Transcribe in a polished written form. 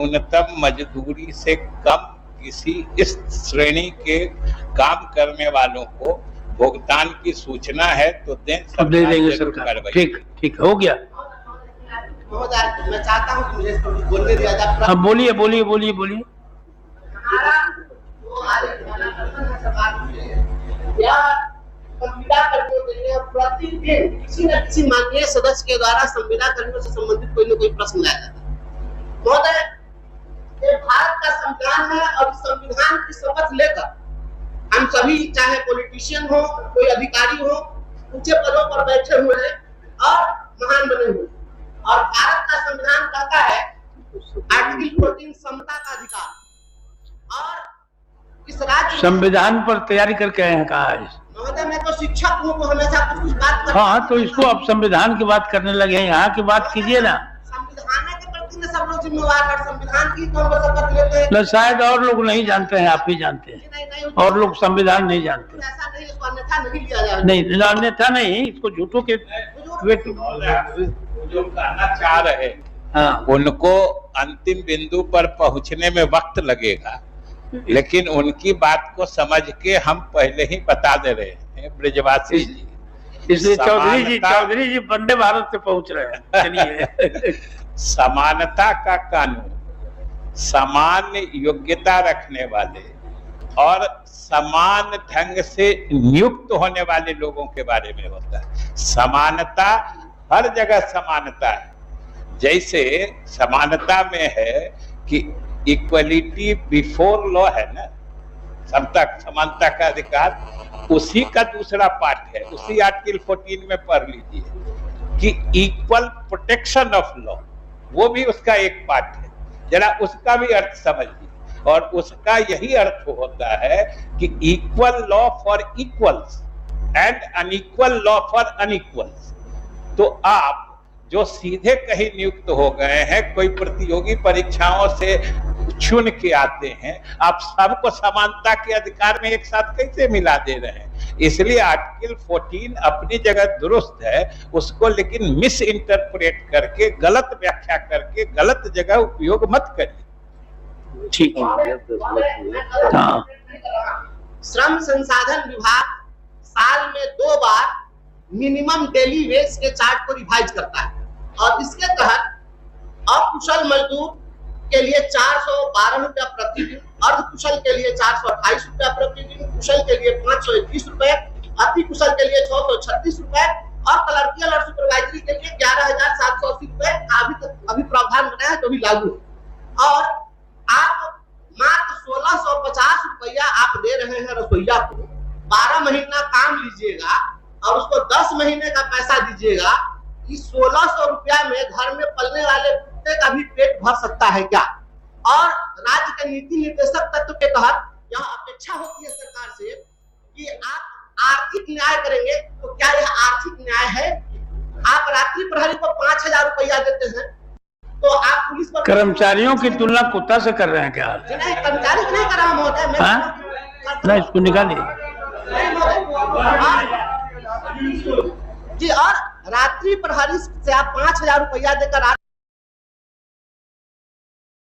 न्यूनतम मजदूरी से कम किसी इस श्रेणी के काम करने वालों को भुगतान की सूचना है तो दें, अब दे देंगे सरकार। ठीक ठीक हो गया। मैं चाहता हूं कि मुझे बोलने दिया जाए। हाँ बोलिए बोलिए बोलिए बोलिए। संविदा कर्मियों के लिए प्रतिदिन किसी न किसी माननीय सदस्य के द्वारा संविदा कर्मियों से संबंधित कोई न कोई प्रश्न लाया जाता है। महोदय, ये भारत का संविधान है और संविधान की शपथ लेकर हम सभी, चाहे पॉलिटिशियन हो, कोई अधिकारी हो, ऊंचे पदों पर बैठे हुए हैं और महान बने हुए, और भारत का संविधान कहता है आर्टिकल 14 समता का अधिकार, और इस राज्य संविधान पर तैयारी करके आए हैं कहा है। महोदय, मैं तो शिक्षक हूँ, तो हमेशा कुछ बात करता हूं। हाँ तो इसको अब संविधान की बात करने लगे हैं, यहाँ की बात कीजिए ना। संविधान के प्रति सब लोग जिम्मेवार है, संविधान की तो हम लोग शपथ लेते हैं। न शायद और लोग नहीं जानते हैं, आप ही जानते हैं। नहीं, और लोग संविधान नहीं जानते। ऐसा नहीं, इसको अन्यथा नहीं लिया जाए। नहीं अन्यथा नहीं, इसको झूठों के जो कहना चाह रहे हाँ उनको अंतिम बिंदु पर पहुंचने में वक्त लगेगा, लेकिन उनकी बात को समझ के हम पहले ही बता दे रहे हैं ब्रजवासी जी। इसलिए चौधरी जी वंदे भारत से पहुंच रहे हैं। चलिए समानता का कानून समान योग्यता रखने वाले और समान ढंग से नियुक्त होने वाले लोगों के बारे में होता है। समानता हर जगह समानता है। जैसे समानता में है कि इक्वलिटी बिफोर लॉ है ना, समता समानता का अधिकार, उसी का दूसरा पार्ट है। उसी आर्टिकल 14 में पढ़ लीजिए कि इक्वल प्रोटेक्शन ऑफ लॉ, वो भी उसका एक पार्ट है। जरा उसका भी अर्थ समझिए, और उसका यही अर्थ होता है कि equal law for equals and unequal law for unequals. तो आप जो सीधे कहीं नियुक्त हो गए हैं, कोई प्रतियोगी परीक्षाओं से चुन के आते हैं, आप सबको समानता के अधिकार में एक साथ कैसे मिला दे रहे हैं? इसलिए आर्टिकल 14 अपनी जगह दुरुस्त है, उसको लेकिन मिस इंटरप्रेट करके, गलत व्याख्या करके, गलत जगह उपयोग मत करिए। ठीक हाँ। श्रम संसाधन विभाग साल में 2 बार मिनिमम डेली वेज के चार्ट को रिवाइज करता है, और इसके तहत अकुशल मजदूर के लिए 412 रुपया प्रतिदिन, अर्धकुशल के लिए 428 रुपया प्रतिदिन, कुशल के लिए 521 रुपए, अति कुशल के लिए 636 रुपए, और क्लर्कियल और सुपरवाइजरी के लिए 11,780 रुपए अभी प्रावधान बनाया है, जो भी लागू है। और आप मात्र 1650 रुपया आप दे रहे हैं रसोईया को। 12 महीना काम लीजिएगा और उसको 10 महीने का पैसा दीजिएगा। इस 1600 रुपया में घर में पलने वाले कुत्ते का भी पेट भर सकता है क्या? और राज्य के नीति निर्देशक तत्व के तहत यह अपेक्षा होती है सरकार से कि आप आर्थिक न्याय करेंगे, तो क्या यह आर्थिक न्याय है? आप रात्रि प्रहरी को 5000 रुपया देते हैं, तो आप पुलिस पर कर्मचारियों की तुलना कुत्ता से कर रहे हैं क्या? नहीं, कर्मचारी नहीं कर रहा महोदय, मैं इसको निकालिए जी। और रात्रि प्रहरी से आप 5000 रुपया देकर